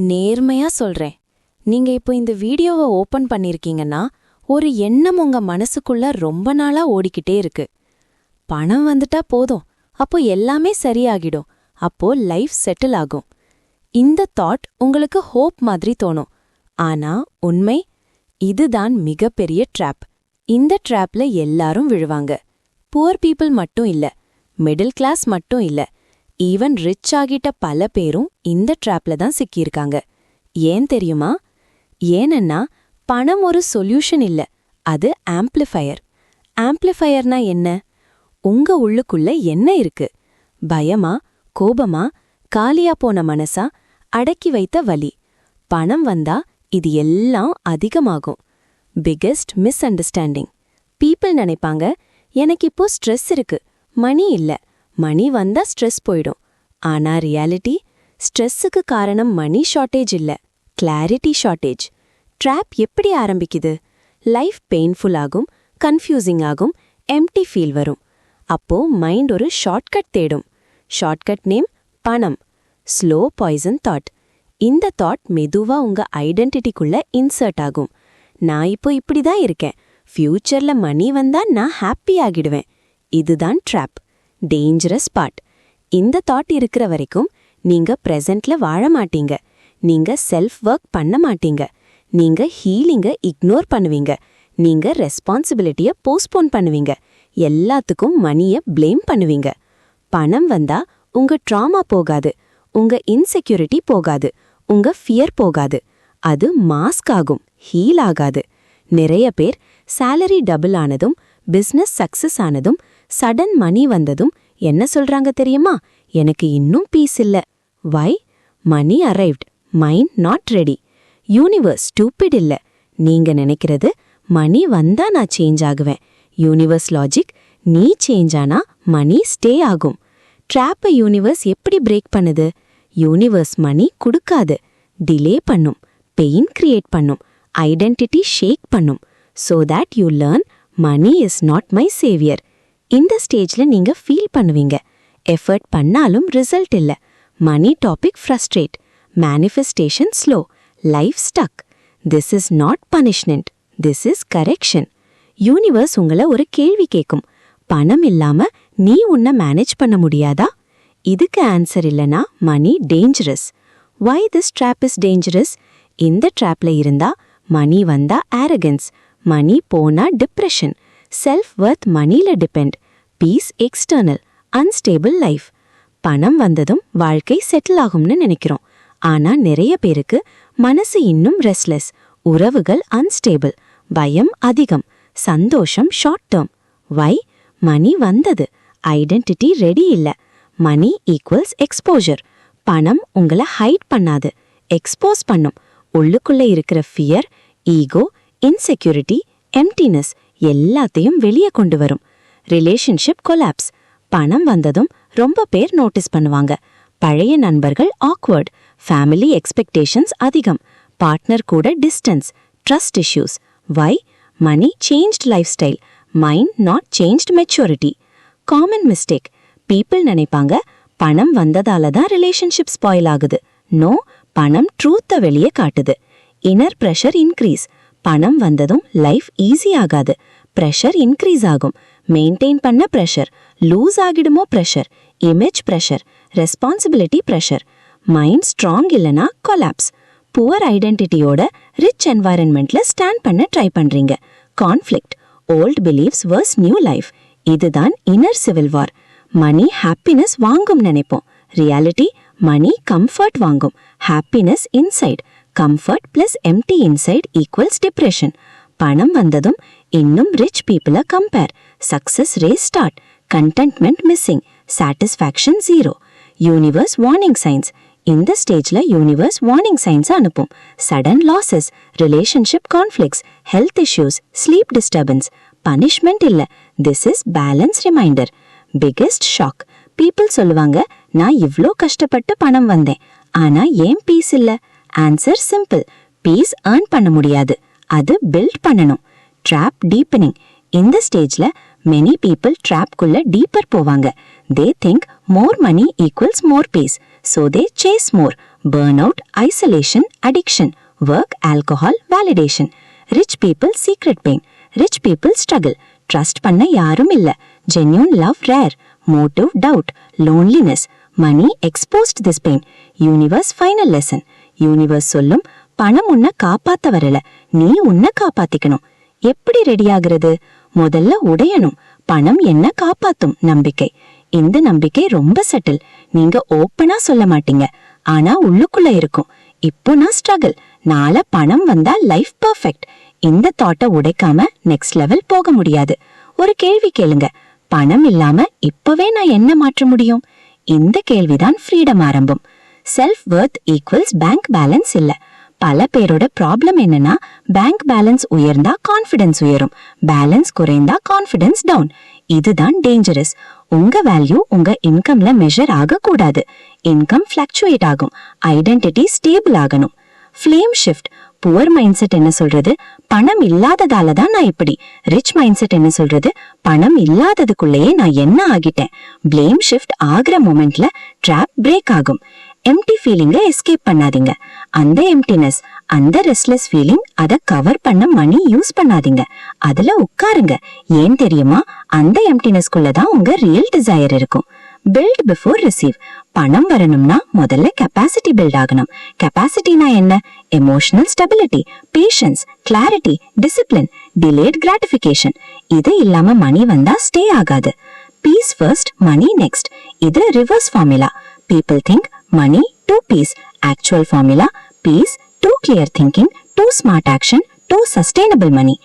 நேர்மையா சொல்றேன். நீங்க இப்போ இந்த வீடியோவை ஓபன் பண்ணிருக்கீங்கன்னா ஒரு எண்ணம் உங்க மனசுக்குள்ள ரொம்ப நாளா ஓடிக்கிட்டே இருக்கு. பணம் வந்துட்டா போதும், அப்போ எல்லாமே சரியாகிடும், அப்போ லைஃப் செட்டில் ஆகும். இந்த தாட் உங்களுக்கு ஹோப் மாதிரி தோணும். ஆனா உண்மை இதுதான் மிகப்பெரிய ட்ராப். இந்த ட்ராப்ல எல்லாரும் விழுவாங்க. புவர் பீப்புள் மட்டும் இல்ல, மிடில் கிளாஸ் மட்டும் இல்ல, ஈவன் ரிச் ஆகிட்ட பல பேரும் இந்த ட்ராப்ல தான் சிக்கியிருக்காங்க. ஏன் தெரியுமா? ஏனென்னா பணம் ஒரு சொல்யூஷன் இல்ல, அது ஆம்ப்ளிஃபயர். ஆம்ப்ளிஃபயர்னா என்ன? உங்க உள்ளுக்குள்ள என்ன இருக்கு? பயமா, கோபமா, காலியா போன மனசா, அடக்கி வைத்த வலி? பணம் வந்தா இது எல்லாம் அதிகமாகும். Biggest miss understanding. பீப்புள் நினைப்பாங்க, எனக்கு இப்போ ஸ்ட்ரெஸ் இருக்கு, மணி இல்ல, மணி வந்தா ஸ்ட்ரெஸ் போயிடும். ஆனா ரியாலிட்டி, ஸ்ட்ரெஸ்ஸுக்கு காரணம் மணி ஷார்ட்டேஜ் இல்ல, கிளாரிட்டி ஷார்ட்டேஜ். ட்ராப் எப்படி ஆரம்பிக்குது? லைஃப் பெயின்ஃபுல் ஆகும், கன்ஃபியூசிங் ஆகும், எம்டி ஃபீல் வரும். அப்போ மைண்ட் ஒரு ஷார்ட்கட் தேடும். ஷார்ட்கட் நேம் பணம். Slow poison thought. இந்த தாட் மெதுவா உங்க ஐடென்டிட்டிக்குள்ள இன்சர்ட் ஆகும். நான் இப்போ இப்படிதான் இருக்கேன், ஃபியூச்சர்ல மணி வந்தா நான் ஹாப்பி ஆகிடுவேன். இதுதான் ட்ராப். Dangerous part. இந்த தாட் இருக்கிற வரைக்கும் நீங்க பிரசன்ட்ல வாழ மாட்டீங்க. நீங்க செல்ஃப் ஒர்க் பண்ண மாட்டீங்க. நீங்க ஹீலிங்க இக்னோர் பண்ணுவீங்க. நீங்க ரெஸ்பான்சிபிலிட்டிய போஸ்ட்போன் பண்ணுவீங்க. எல்லாத்துக்கும் மணிய ப்ளேம் பண்ணுவீங்க. பணம் வந்தா உங்க ட்ராமா போகாது, உங்க இன்செக்யூரிட்டி போகாது, உங்க ஃபியர் போகாது. அது மாஸ்க் ஆகும், ஹீல் ஆகாது. நிறைய பேர் சேலரி டபுள் ஆனதும், பிசினஸ் சக்சஸ் ஆனதும், சடன் மணி வந்ததும் என்ன சொல்றாங்க தெரியுமா? எனக்கு இன்னும் பீஸ் இல்ல. Why? Money arrived, mind not ready. Universe stupid இல்ல. நீங்க நினைக்கிறது மணி வந்தா நான் சேஞ்ச் ஆகுவேன். யூனிவர்ஸ் லாஜிக், நீ சேஞ்ச் ஆனா மணி ஸ்டே ஆகும். ட்ராப்பை யூனிவர்ஸ் எப்படி பிரேக் பண்ணுது? யூனிவர்ஸ் மணி கொடுக்காது, டிலே பண்ணும், பெயின் கிரியேட் பண்ணும், ஐடென்டிட்டி ஷேக் பண்ணும். so that you learn money is not my savior. இந்த ஸ்டேஜ்ல நீங்க ஃபீல் பண்ணுவீங்க, எஃபர்ட் பண்ணாலும் ரிசல்ட் இல்ல, money topic frustrate, manifestation slow, life stuck. This is not punishment, this is correction. Universe உங்களை ஒரு கேள்வி கேட்கும், பணம் இல்லாம நீ உன்னை மேனேஜ் பண்ண முடியாதா? இதுக்கு ஆன்சர் இல்லனா money dangerous. Why this trap is dangerous? இந்த ட்ராப்ல இருந்தா மணி வந்தா ஆரகன்ஸ், மணி போனா டிப்ரெஷன், செல்ஃப் வர்த் மணில depend, peace external, unstable life. பணம் வந்ததும் வாழ்க்கை செட்டில் ஆகும்னு நினைக்கிறோம். ஆனா நிறைய பேருக்கு மனசு இன்னும் ரெஸ்ட்லெஸ், உறவுகள் அன்ஸ்டேபிள், பயம் அதிகம், சந்தோஷம் ஷார்ட் டேர்ம். வை? மணி வந்தது, ஐடென்டிட்டி ரெடி இல்ல. மணி ஈக்குவல்ஸ் எக்ஸ்போஜர். பணம் உங்களை ஹைட் பண்ணாது, எக்ஸ்போஸ் பண்ணும். உள்ளுக்குள்ள இருக்கிற ஃபியர், ஈகோ, இன்செக்யூரிட்டி, எம்டினஸ் எல்லாத்தையும் வெளியே கொண்டு வரும். Relationship collapse. பணம் வந்ததும் ரொம்ப பேர் நோட்டீஸ் பண்ணுவாங்க. பழைய நண்பர்கள் ஆக்வர்ட், ஃபேமிலி எக்ஸ்பெக்டேஷன்ஸ் அதிகம், பார்ட்னர் கூட distance, trust issues. Why? Money changed life style, mind not changed maturity. Common mistake. People நினைப்பாங்க பணம் வந்ததால தான் ரிலேஷன்ஷிப் ஸ்பாயில் ஆகுது. நோ, பணம் ட்ரூத்தை வெளியே காட்டுது. Inner pressure increase. பணம் வந்ததும் லைஃப் ஈஸி ஆகாது, ப்ரெஷர் இன்க்ரீஸ் ஆகும். மெயின்டைன் பண்ண ப்ரெஷர், லூஸ் ஆகிடுமோ pressure, image pressure, responsibility pressure. Mind strong இல்லனா கொலாப்ஸ். புவர் ஐடென்டிட்டியோட ரிச் என்வாயரன்மெண்ட்ல ஸ்டாண்ட் பண்ண ட்ரை பண்றீங்க. Conflict, old beliefs versus new life. இதுதான் inner civil war. Money happiness வாங்கும் நினைப்போம். ரியாலிட்டி, மணி கம்ஃபர்ட் வாங்கும். Happiness inside, comfort plus empty inside equals depression. பணம் வந்ததும் இன்னும் ரிச் பீப்புளை compare. Success race start, contentment missing, satisfaction zero. Universe warning signs. இந்த ஸ்டேஜ்ல யூனிவர்ஸ் வார்னிங் சைன்ஸ் அனுப்பும். Sudden losses, relationship conflicts, health issues, sleep disturbance. Punishment இல்ல, this is balance reminder. Biggest shock. People சொல்லுவாங்க, நான் இவ்ளோ கஷ்டப்பட்டு பணம் வந்தேன், ஆனா ஏன் பீஸ் இல்ல? ஆன்சர் சிம்பிள், பீஸ் ஏர்ன் பண்ண முடியாது, அது பில்ட் பண்ணணும். Trap deepening. இந்த ஸ்டேஜ்ல மெனி பீப்புள் ட்ராப்குள்ள டீப்பர் போவாங்க. They think more money equals more peace, so they chase more. burnout, isolation, addiction, work, alcohol, validation. Rich people secret pain. Rich people struggle. Trust பண்ண யாரும் இல்ல. Genuine love rare. Motive doubt. Loneliness. Money exposed this pain. Universe final lesson. Universe சொல்லும் பணம் உன்னை காப்பாத்த வரல, நீ உன்னை காப்பாத்திக்கணும். எப்படி ரெடி ஆகுறது? முதல்ல உடையணும். பணம் என்ன காப்பாத்தும் நம்பிக்கை. இந்த நம்பிக்கை ரொம்ப சட்டில். நீங்க ஓப்பனா சொல்ல மாட்டீங்க, ஆனா உள்ளுக்குள்ள இருக்கும். இப்போ நான் ஸ்ட்ரகிள், நாளை பணம் வந்தா லைஃப் பர்ஃபெக்ட். இந்த தாட்டை உடைக்காம நெக்ஸ்ட் லெவல் போக முடியாது. ஒரு கேள்வி கேளுங்க, பணம் இல்லாம இப்பவே நான் என்ன மாற்ற முடியும்? இந்த கேள்விதான் ஃப்ரீடம் ஆரம்பம். செல்ஃப் வர்த் ஈக்குவல்ஸ் பேங்க் பேலன்ஸ் இல்ல. பல பேரோட ப்ராப்ளம் என்னன்னா, பேங்க் பேலன்ஸ் உயர்ந்தா கான்ஃபிடன்ஸ் உயரும், பேலன்ஸ் குறைந்தா கான்ஃபிடன்ஸ் டவுன். இதுதான் டேஞ்சரஸ். உங்க வேல்யூ உங்க இன்கம்ல மெஷர் ஆக கூடாது. இன்கம் ஃபிளக்சுவேட் ஆகும், ஐடென்டிட்டி ஸ்டேபிள் ஆகணும். Flame shift. Poor mind set என்ன சொல்றது? பணம் இல்லாததால தான் நான் இப்படி. ரிச் மைண்ட் செட் என்ன சொல்றது? பணம் இல்லாததுக்குள்ளேயே நான் என்ன ஆகிட்டேன். பிளேம் ஷிஃப்ட் ஆகிற மொமெண்ட்ல ட்ராப் பிரேக் ஆகும். எம்டி ஃபீலிங்க எஸ்கேப் பண்ணாதீங்க. அந்த எம்டினஸ், அந்த ரெஸ்ட்லெஸ் ஃபீலிங், அதை கவர் பண்ண மணி யூஸ் பண்ணாதீங்க. அதுல உட்காருங்க. ஏன் தெரியுமா? அந்த எம்டினஸ்குள்ளதான் உங்க ரியல் டிசையர் இருக்கும். Build before receive. பணம் வரணும்னா முதல்ல கெப்பாசிட்டி பில்ட் ஆகணும். கெப்பாசிட்டினா என்ன? Emotional stability, patience, clarity, discipline, delayed gratification. இது இல்லாம மணி வந்தா ஸ்டே ஆகாது. Peace first, money next. இது reverse formula. People think money to peace. Actual formula: peace to clear thinking, to smart action, to sustainable money.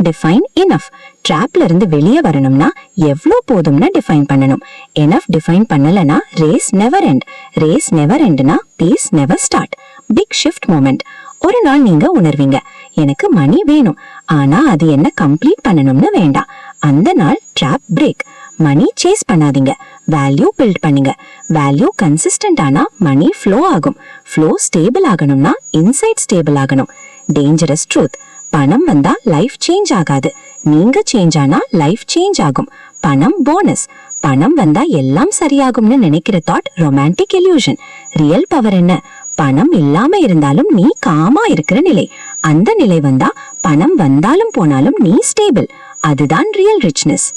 Define enough. Trapல இருந்து வெளியே வரணும்னா எவ்வளோ போதும்னு டிஃபைன் பண்ணணும். enough டிஃபைன் பண்ணலனா race never end. Race never எண்ட்னா peace never start. Big shift moment. ஒரு நாள் நீங்க உணர்வீங்க, எனக்கு மணி வேணும், ஆனா அது என்ன கம்ப்ளீட் பண்ணணும்னு வேண்டாம். அந்த நாள் ட்ராப் பிரேக். மணி சேஸ் பண்ணாதீங்க, வேல்யூ பில்ட் பண்ணுங்க. வேல்யூ கன்சிஸ்டன்ட் ஆனா மணி ஃப்ளோ ஆகும். ஃப்ளோ ஸ்டேபிள் ஆகணும்னா இன்சைட் ஸ்டேபிள் ஆகணும். Dangerous truth. பணம் வந்தா லைஃப் சேஞ்ச் ஆகாது, நீங்க சேஞ்ச் ஆனா லைஃப் சேஞ்ச் ஆகும். பணம் போனஸ். பணம் வந்தா எல்லாம் சரியாகும்னு நினைக்கிற thought romantic illusion. Real power என்ன? பணம் இல்லாம இருந்தாலும் நீ காமா இருக்கிற நிலை. அந்த நிலை வந்தா பணம் வந்தாலும் போனாலும் நீ ஸ்டேபிள். அதுதான் ரியல் ரிச்னஸ்.